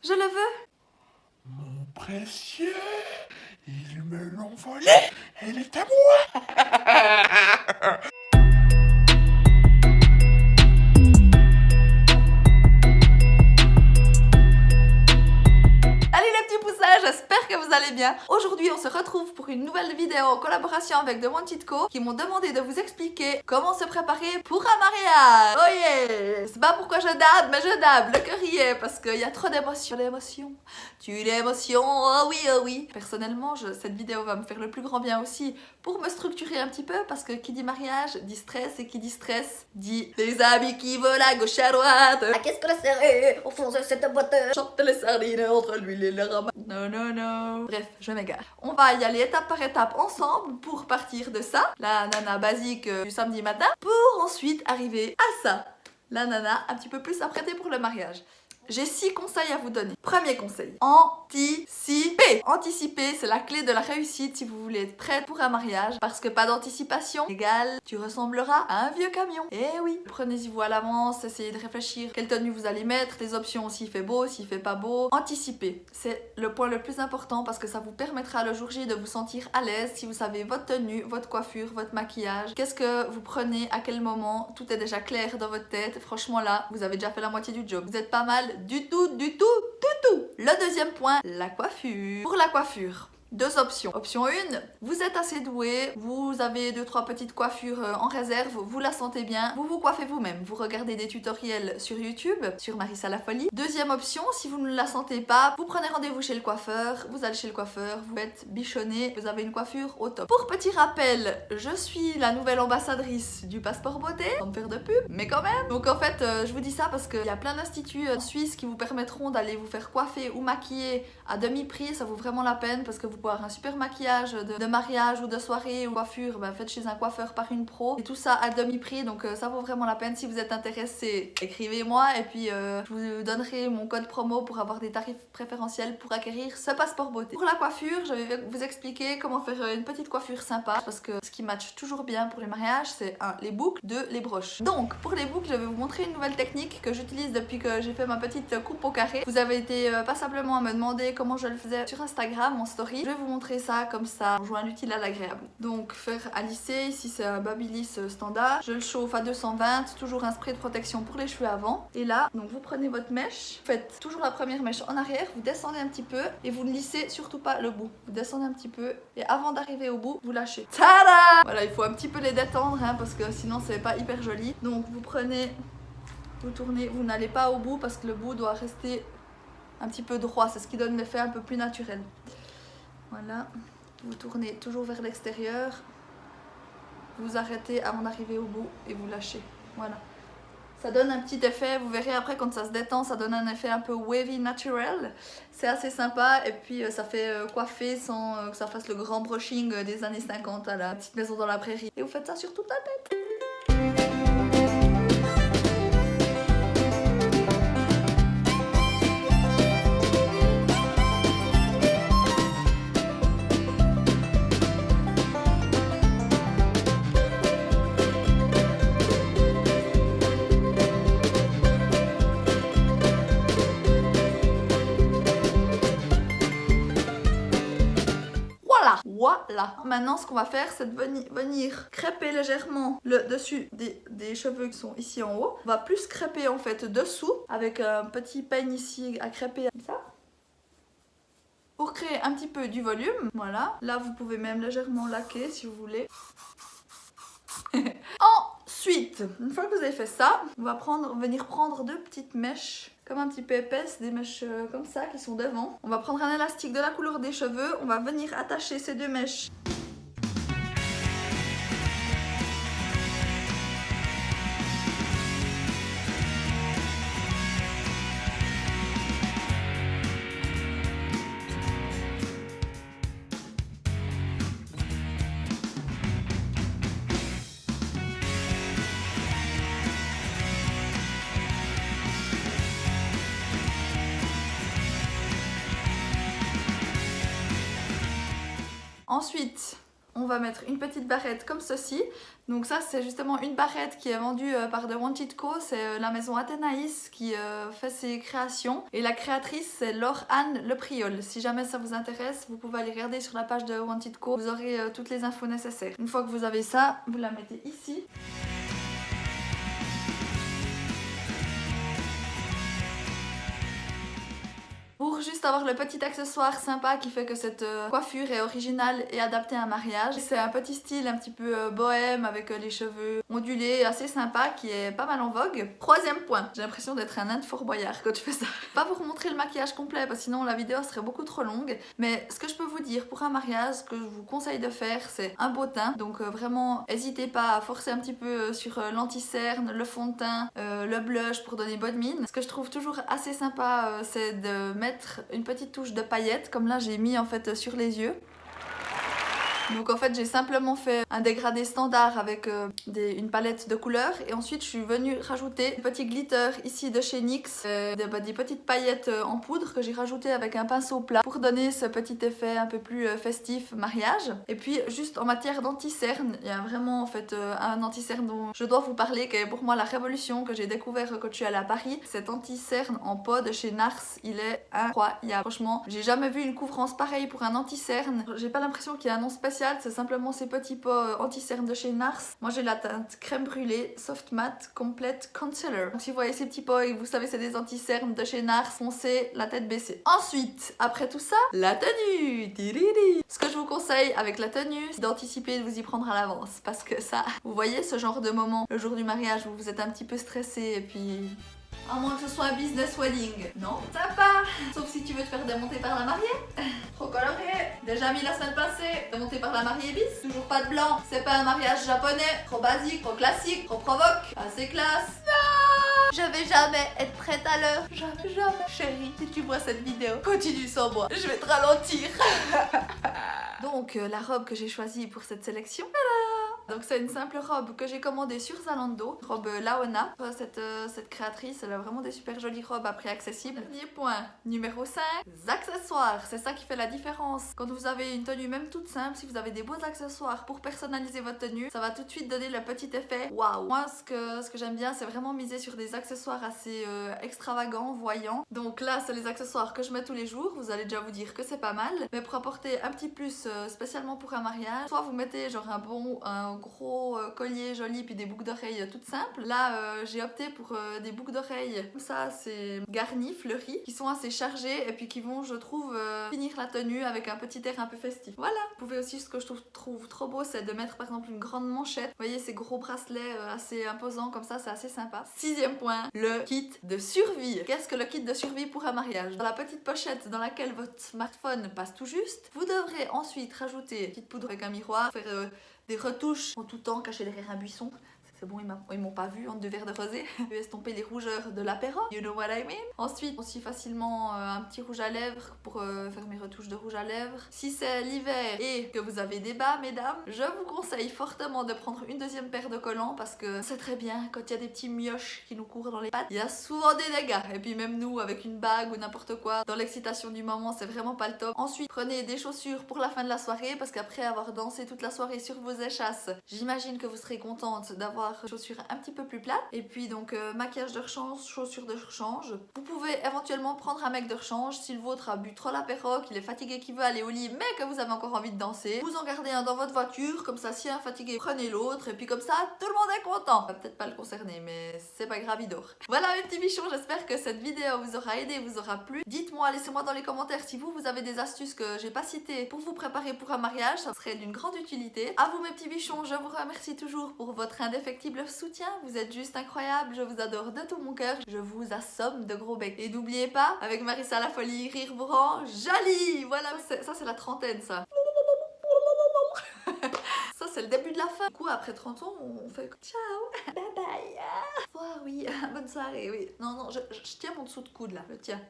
Je le veux. Mon précieux, ils me l'ont volé, elle est à moi. Allez les petits poussins, j'espère que vous allez bien. Aujourd'hui, on se retrouve pour une nouvelle vidéo en collaboration avec The Wanted Co qui m'ont demandé de vous expliquer comment se préparer pour un mariage. Oh yeah! C'est pas pourquoi je dab, mais je dab, le cœur y est, parce qu'il y a trop d'émotions. Tu l'émotion, oh oui, oh oui. Personnellement, cette vidéo va me faire le plus grand bien aussi pour me structurer un petit peu, parce que qui dit mariage dit stress, et qui dit stress dit les amis qui volent à gauche à droite. Ah, qu'est-ce que le serré au fond de cette boîte? Chante les sardines entre l'huile et le rhum. Non, non, non. Bref, je m'égare. On va y aller étape par étape ensemble pour partir de ça, la nana basique du samedi matin, pour ensuite arriver à ça, la nana un petit peu plus apprêtée pour le mariage. J'ai 6 conseils à vous donner. Premier conseil, anticiper. Anticiper, c'est la clé de la réussite si vous voulez être prête pour un mariage. Parce que pas d'anticipation égale tu ressembleras à un vieux camion. Eh oui. Prenez-y vous à l'avance, essayez de réfléchir quelle tenue vous allez mettre, les options s'il fait beau, s'il fait pas beau. Anticiper, c'est le point le plus important parce que ça vous permettra le jour J de vous sentir à l'aise si vous savez votre tenue, votre coiffure, votre maquillage. Qu'est-ce que vous prenez, à quel moment, tout est déjà clair dans votre tête. Franchement là, vous avez déjà fait la moitié du job. Vous êtes pas mal du tout. Le deuxième point, la coiffure. Pour la coiffure, 2 options. Option 1, vous êtes assez doué, vous avez 2-3 petites coiffures en réserve, vous la sentez bien, vous vous coiffez vous-même. Vous regardez des tutoriels sur YouTube, sur Marissa la Folie. Deuxième option, si vous ne la sentez pas, vous prenez rendez-vous chez le coiffeur, vous allez chez le coiffeur, vous êtes bichonné, vous avez une coiffure au top. Pour petit rappel, je suis la nouvelle ambassadrice du passeport beauté, sans me faire de pub, mais quand même. Donc en fait, je vous dis ça parce qu'il y a plein d'instituts en Suisse qui vous permettront d'aller vous faire coiffer ou maquiller à demi-prix, ça vaut vraiment la peine parce que vous pouvez avoir un super maquillage de mariage ou de soirée ou coiffure, faites chez un coiffeur par une pro et tout ça à demi-prix, donc ça vaut vraiment la peine. Si vous êtes intéressé, écrivez-moi et puis je vous donnerai mon code promo pour avoir des tarifs préférentiels pour acquérir ce passeport beauté. Pour la coiffure, je vais vous expliquer comment faire une petite coiffure sympa parce que ce qui match toujours bien pour les mariages, c'est les boucles, 2 les broches. Donc pour les boucles, je vais vous montrer une nouvelle technique que j'utilise depuis que j'ai fait ma petite coupe au carré. Vous avez été passablement à me demander comment je le faisais sur Instagram en story. Je vais vous montrer ça comme ça, on joint l'utile à l'agréable. Donc faire à lisser, ici c'est un Babyliss standard. Je le chauffe à 220, toujours un spray de protection pour les cheveux avant. Et là, donc vous prenez votre mèche, vous faites toujours la première mèche en arrière, vous descendez un petit peu et vous ne lissez surtout pas le bout. Vous descendez un petit peu et avant d'arriver au bout, vous lâchez. Tada! Voilà, il faut un petit peu les détendre parce que sinon c'est pas hyper joli. Donc vous prenez, vous tournez, vous n'allez pas au bout parce que le bout doit rester un petit peu droit, c'est ce qui donne l'effet un peu plus naturel. Voilà, vous tournez toujours vers l'extérieur, vous arrêtez avant d'arriver au bout et vous lâchez. Voilà, ça donne un petit effet, vous verrez après quand ça se détend, ça donne un effet un peu wavy naturel. C'est assez sympa et puis ça fait coiffer sans que ça fasse le grand brushing des années 50 à la petite maison dans la prairie. Et vous faites ça sur toute la tête. Voilà. Maintenant, ce qu'on va faire, c'est de venir crêper légèrement le dessus des cheveux qui sont ici en haut. On va plus crêper en fait dessous avec un petit peigne ici à crêper comme ça. Pour créer un petit peu du volume. Voilà. Là, vous pouvez même légèrement laquer si vous voulez. Ensuite, une fois que vous avez fait ça, on va venir prendre 2 petites mèches comme un petit peu épaisses, des mèches comme ça qui sont devant. On va prendre un élastique de la couleur des cheveux, on va venir attacher ces 2 mèches. Ensuite, on va mettre une petite barrette comme ceci. Donc ça c'est justement une barrette qui est vendue par The Wanted Co. C'est la maison Athénaïs qui fait ses créations. Et la créatrice c'est Laure-Anne Le Priol. Si jamais ça vous intéresse, vous pouvez aller regarder sur la page de Wanted Co. Vous aurez toutes les infos nécessaires. Une fois que vous avez ça, vous la mettez ici. Pour juste avoir le petit accessoire sympa qui fait que cette coiffure est originale et adaptée à un mariage. C'est un petit style un petit peu bohème avec les cheveux ondulés, assez sympa, qui est pas mal en vogue. Troisième point, j'ai l'impression d'être un nain de Fort Boyard quand je fais ça. Pas pour vous montrer le maquillage complet parce que sinon la vidéo serait beaucoup trop longue. Mais ce que je peux vous dire pour un mariage, ce que je vous conseille de faire, c'est un beau teint. Donc vraiment, n'hésitez pas à forcer un petit peu sur l'anti-cerne, le fond de teint, le blush pour donner bonne mine. Ce que je trouve toujours assez sympa, c'est de mettre une petite touche de paillettes, comme là j'ai mis en fait sur les yeux. Donc en fait j'ai simplement fait un dégradé standard avec une palette de couleurs et ensuite je suis venue rajouter un petit glitter ici de chez NYX, des petites paillettes en poudre que j'ai rajouté avec un pinceau plat pour donner ce petit effet un peu plus festif mariage. Et puis juste en matière d'anti-cerne, il y a vraiment en fait un anti-cerne dont je dois vous parler qui est pour moi la révolution que j'ai découvert quand je suis allée à Paris. Cet anti-cerne en pot de chez NARS, il est incroyable. Franchement, j'ai jamais vu une couvrance pareille pour un anti-cerne. J'ai pas l'impression qu'il y a un nom spécial. C'est simplement ces petits pots anti-cerne de chez NARS. Moi j'ai la teinte crème brûlée Soft Matte Complete Concealer. Donc si vous voyez ces petits pots et que vous savez c'est des anti-cernes de chez NARS, foncez la tête baissée. Ensuite, après tout ça, la tenue. Ce que je vous conseille avec la tenue, c'est d'anticiper et de vous y prendre à l'avance. Parce que ça, vous voyez ce genre de moment, le jour du mariage où vous êtes un petit peu stressé et puis... À moins que ce soit un business wedding. Non, ça pas. Sauf si tu veux te faire démonter par la mariée. Trop coloré. Déjà mis la semaine passée. Démonter par la mariée bis. Toujours pas de blanc. C'est pas un mariage japonais. Trop basique, trop classique, trop provoque. Assez classe. Non, je vais jamais être prête à l'heure. Jamais, jamais. Chérie, si tu vois cette vidéo, continue sans moi. Je vais te ralentir. Donc, la robe que j'ai choisie pour cette sélection. Donc c'est une simple robe que j'ai commandée sur Zalando, robe Laona. Cette créatrice, elle a vraiment des super jolies robes à prix accessible. Dernier point, numéro 5, les accessoires. C'est ça qui fait la différence. Quand vous avez une tenue même toute simple, si vous avez des beaux accessoires pour personnaliser votre tenue, ça va tout de suite donner le petit effet waouh. Moi ce que j'aime bien, c'est vraiment miser sur des accessoires assez extravagants, voyants. Donc là c'est les accessoires que je mets tous les jours, vous allez déjà vous dire que c'est pas mal. Mais pour apporter un petit plus spécialement pour un mariage, soit vous mettez genre un gros collier joli puis des boucles d'oreilles toutes simples. Là j'ai opté pour des boucles d'oreilles comme ça, c'est garni, fleuri, qui sont assez chargées et puis qui vont, je trouve, finir la tenue avec un petit air un peu festif. Voilà. Vous pouvez aussi, ce que je trouve trop beau, c'est de mettre par exemple une grande manchette. Vous voyez ces gros bracelets assez imposants comme ça, c'est assez sympa. Sixième point, le kit de survie. Qu'est-ce que le kit de survie pour un mariage? Dans la petite pochette dans laquelle votre smartphone passe tout juste, vous devrez ensuite rajouter une petite poudre avec un miroir, faire des retouches en tout temps cachées derrière un buisson. C'est bon, ils m'ont pas vu entre deux verres de rosé. Je vais estomper les rougeurs de l'apéro. You know what I mean? Ensuite, aussi facilement un petit rouge à lèvres pour faire mes retouches de rouge à lèvres. Si c'est l'hiver et que vous avez des bas, mesdames, je vous conseille fortement de prendre une deuxième paire de collants parce que c'est très bien quand il y a des petits mioches qui nous courent dans les pattes. Il y a souvent des dégâts. Et puis même nous, avec une bague ou n'importe quoi, dans l'excitation du moment, c'est vraiment pas le top. Ensuite, prenez des chaussures pour la fin de la soirée parce qu'après avoir dansé toute la soirée sur vos échasses, j'imagine que vous serez contente d'avoir chaussures un petit peu plus plates. Et puis donc maquillage de rechange, chaussures de rechange. Vous pouvez éventuellement prendre un mec de rechange si le vôtre a bu trop l'apéro, qu'il est fatigué, qu'il veut aller au lit mais que vous avez encore envie de danser. Vous en gardez un dans votre voiture, comme ça si un fatigué prenez l'autre et puis comme ça tout le monde est content. Ça va peut-être pas le concerner mais c'est pas grave, il dort. Voilà mes petits bichons, j'espère que cette vidéo vous aura aidé, vous aura plu. Dites-moi, laissez-moi dans les commentaires si vous avez des astuces que j'ai pas citées pour vous préparer pour un mariage, ça serait d'une grande utilité. À vous mes petits bichons, je vous remercie toujours pour votre indéfectible soutien, vous êtes juste incroyables, je vous adore de tout mon cœur, je vous assomme de gros becs. Et n'oubliez pas, avec Marissa la folie, rire vous rend joli. Voilà, ça c'est la trentaine ça. Ça c'est le début de la fin. Du coup après 30 ans on fait ciao, bye bye, au revoir, oui, bonne soirée, oui. Non, je tiens mon dessous de coude là, je tiens.